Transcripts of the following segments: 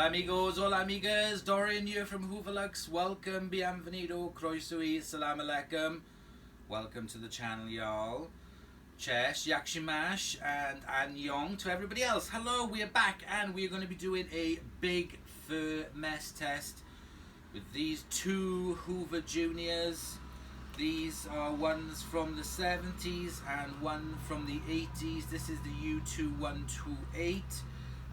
Hola amigos, hola amigas, Dorian here from Hoover. Welcome, bienvenido, croeso, salam alaikum. Welcome to the channel, y'all. Chesh, yakshimash, and annyeong to everybody else. Hello, we are back and we are going to be doing a big fur mess test with these two Hoover Juniors. These are ones from the 70s and one from the 80s. This is the U2128.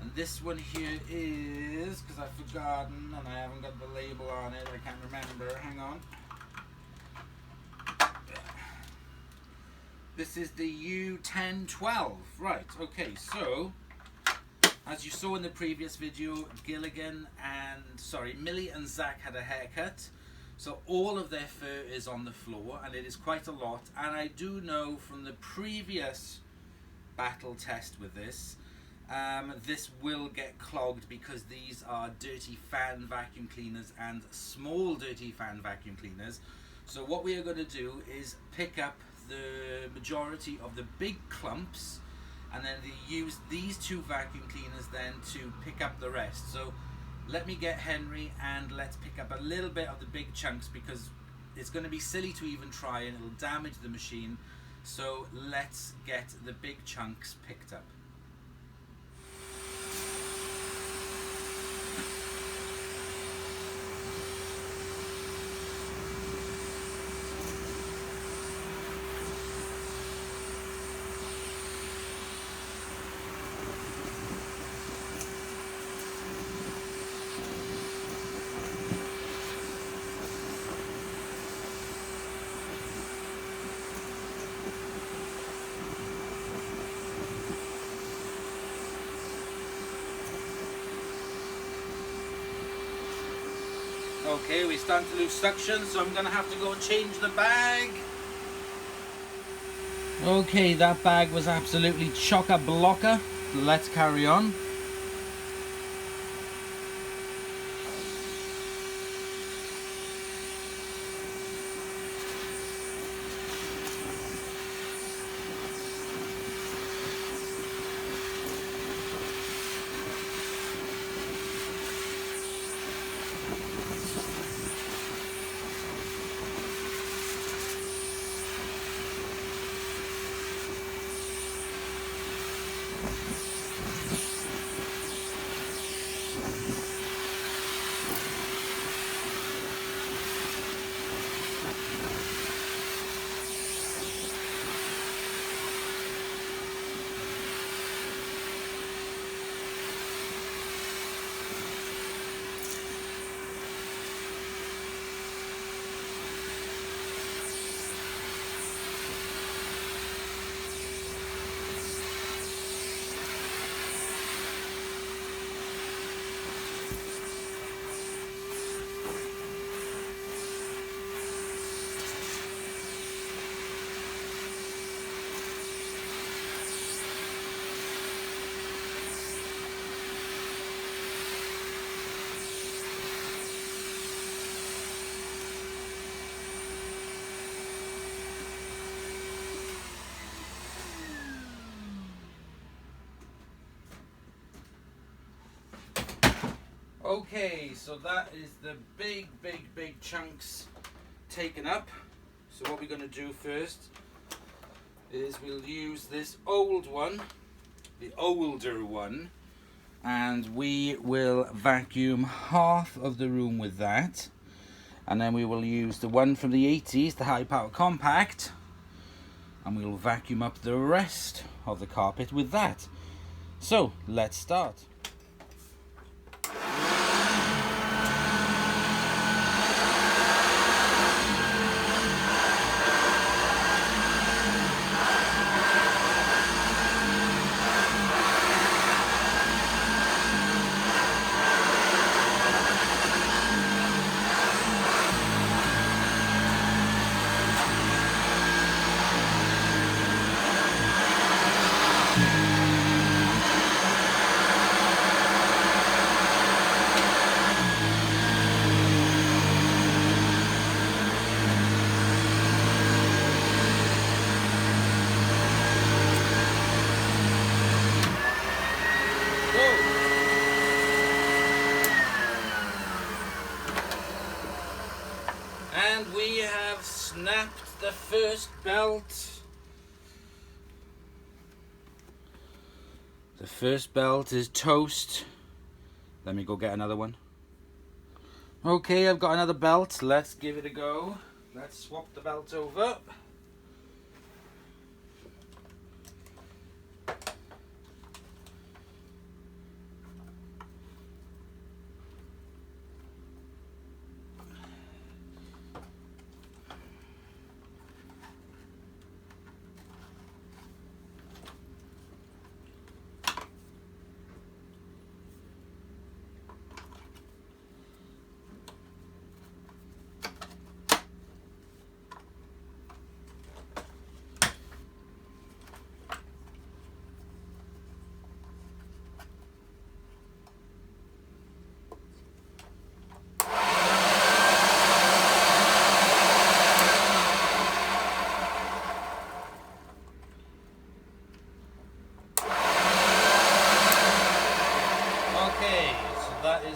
And this one here is, because I've forgotten and I haven't got the label on it, I can't remember, hang on. This is the U1012, right, okay, so, as you saw in the previous video, Millie and Zach had a haircut. So all of their fur is on the floor, and it is quite a lot. And I do know from the previous battle test with this, this will get clogged because these are dirty fan vacuum cleaners and small dirty fan vacuum cleaners. So what we are going to do is pick up the majority of the big clumps and then use these two vacuum cleaners then to pick up the rest. So let me get Henry and let's pick up a little bit of the big chunks because it's going to be silly to even try and it'll damage the machine. So let's get the big chunks picked up. Okay, we're starting to lose suction, so I'm going to have to go and change the bag. Okay, that bag was absolutely chock-a-blocker. Let's carry on. Okay, so that is the big chunks taken up. So what we're going to do first is we'll use this old one, the older one, and we will vacuum half of the room with that. And then we will use the one from the 80s, the high power compact, and we'll vacuum up the rest of the carpet with that. So let's start. have snapped the first belt. The first belt is toast. Let me go get another one. Okay, I've got another belt. Let's give it a go. Let's swap the belt over.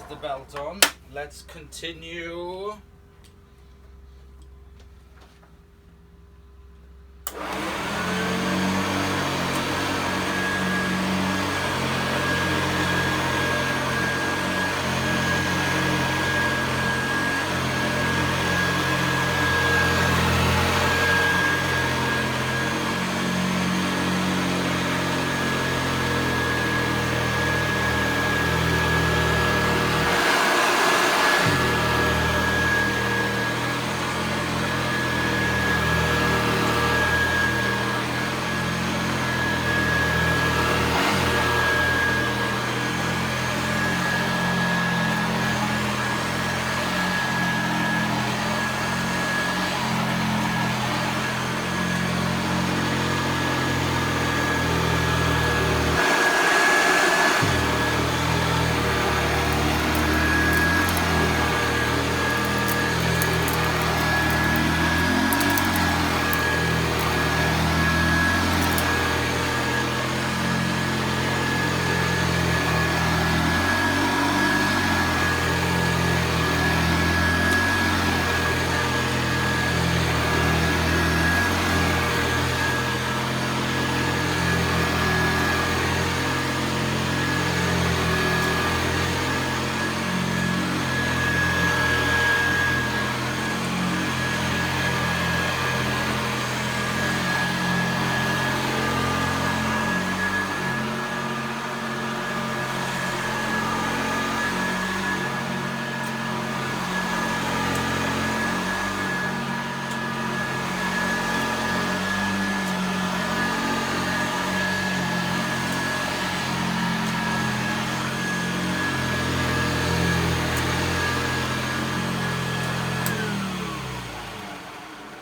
The belt on. Let's continue.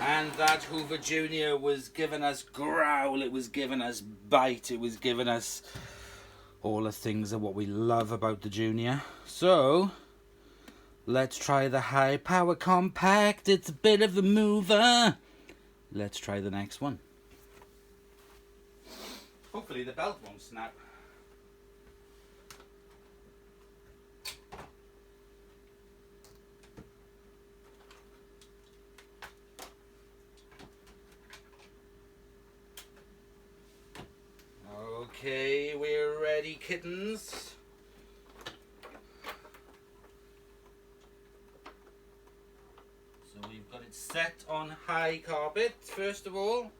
And that Hoover Jr. was giving us growl, it was giving us bite, it was giving us all the things of what we love about the Junior. So, let's try the high power compact. It's a bit of a mover. Let's try the next one. Hopefully the belt won't snap. Okay, we're ready, kittens. So we've got it set on high carpet, first of all.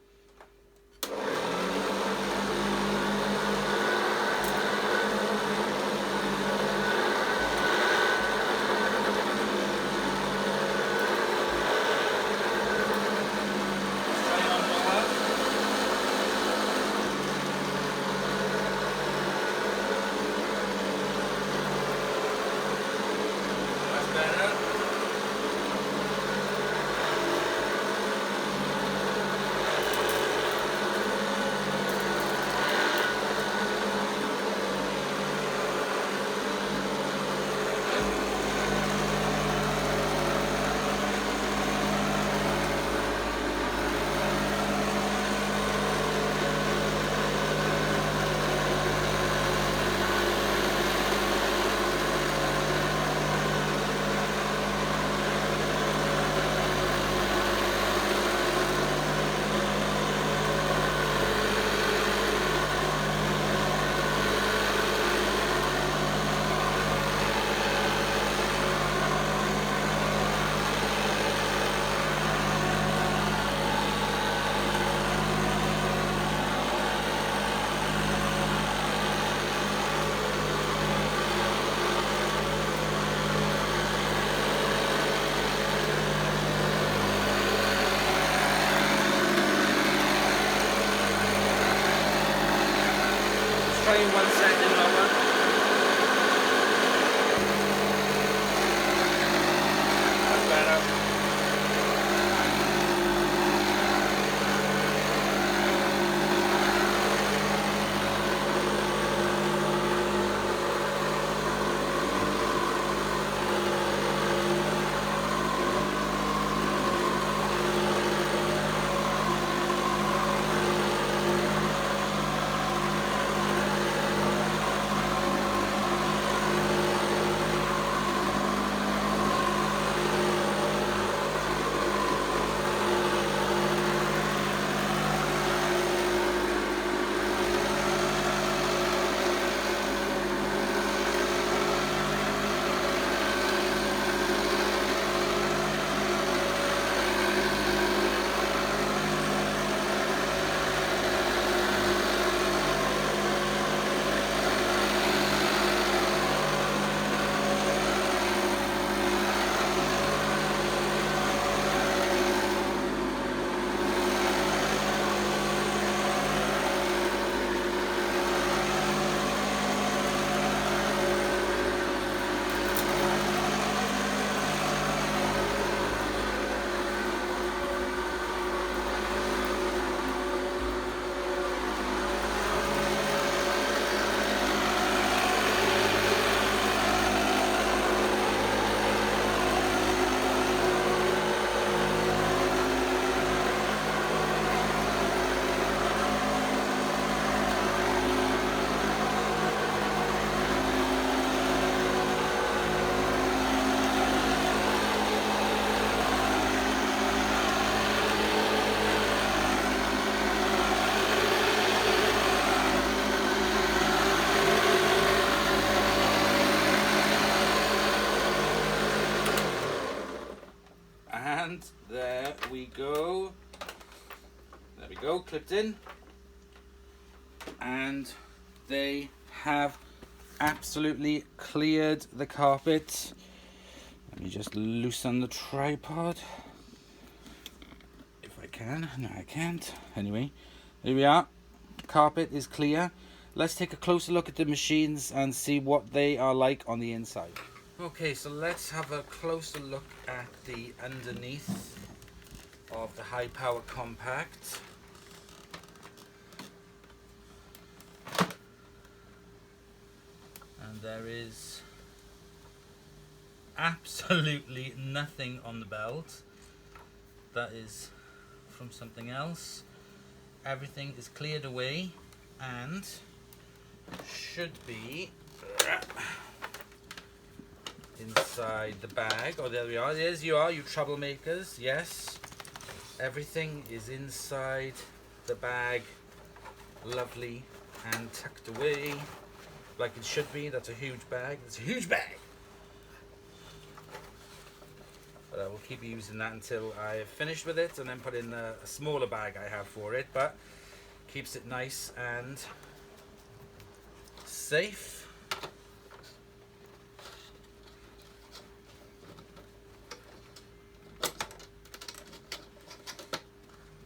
try 1 setting lower. That's better. And there we go. There we go, clipped in. And they have absolutely cleared the carpet. Let me just loosen the tripod. If I can. No, I can't. Anyway, here we are. Carpet is clear. Let's take a closer look at the machines and see what they are like on the inside. Okay, so let's have a closer look at the underneath of the high power compact. And there is absolutely nothing on the belt. That is from something else. Everything is cleared away and should be inside the bag. Oh, there we are. There's you are, you troublemakers. Yes, everything is inside the bag, lovely and tucked away like it should be. That's a huge bag. It's a huge bag. But I will keep using that until I have finished with it, and then put in a smaller bag I have for it. But keeps it nice and safe.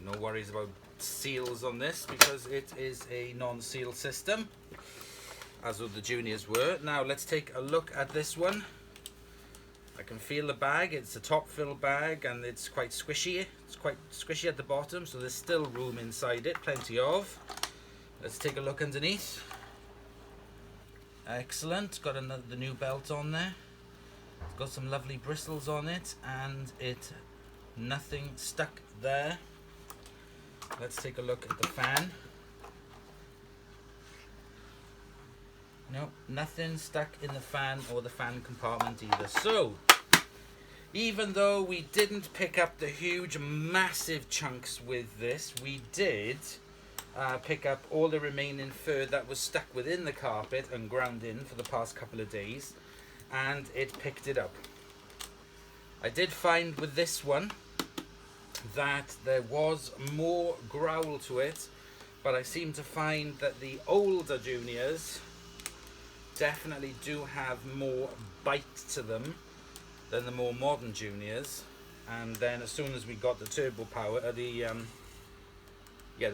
No worries about seals on this because it is a non-seal system, as all the juniors were. Now let's take a look at this one. I can feel the bag. It's a top fill bag and it's quite squishy. It's quite squishy at the bottom, so there's still room inside it, plenty of. Let's take a look underneath. Excellent. Got the new belt on there. It's got some lovely bristles on it and nothing stuck there. Let's take a look at the fan. No, nothing stuck in the fan or the fan compartment either. So, even though we didn't pick up the huge, massive chunks with this, we did pick up all the remaining fur that was stuck within the carpet and ground in for the past couple of days, and it picked it up. I did find with this one that there was more growl to it, but I seem to find that the older juniors definitely do have more bite to them than the more modern juniors. And then as soon as we got the turbo power, the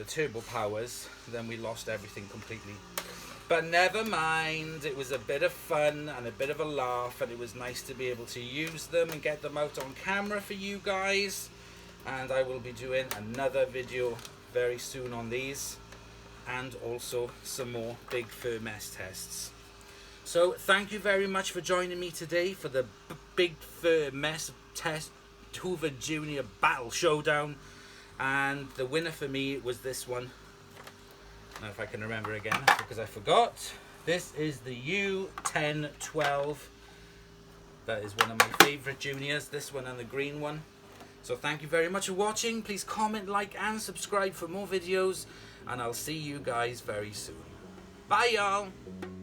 turbo powers, then we lost everything completely. But never mind, it was a bit of fun and a bit of a laugh, and it was nice to be able to use them and get them out on camera for you guys. And I will be doing another video very soon on these, and also some more big fur mess tests. So thank you very much for joining me today for the big fur mess test Hoover Junior Battle Showdown. And the winner for me was this one. Now if I can remember again, because I forgot. This is the U1012. That is one of my favourite juniors, this one and the green one. So thank you very much for watching. Please comment, like and subscribe for more videos, and I'll see you guys very soon. Bye y'all!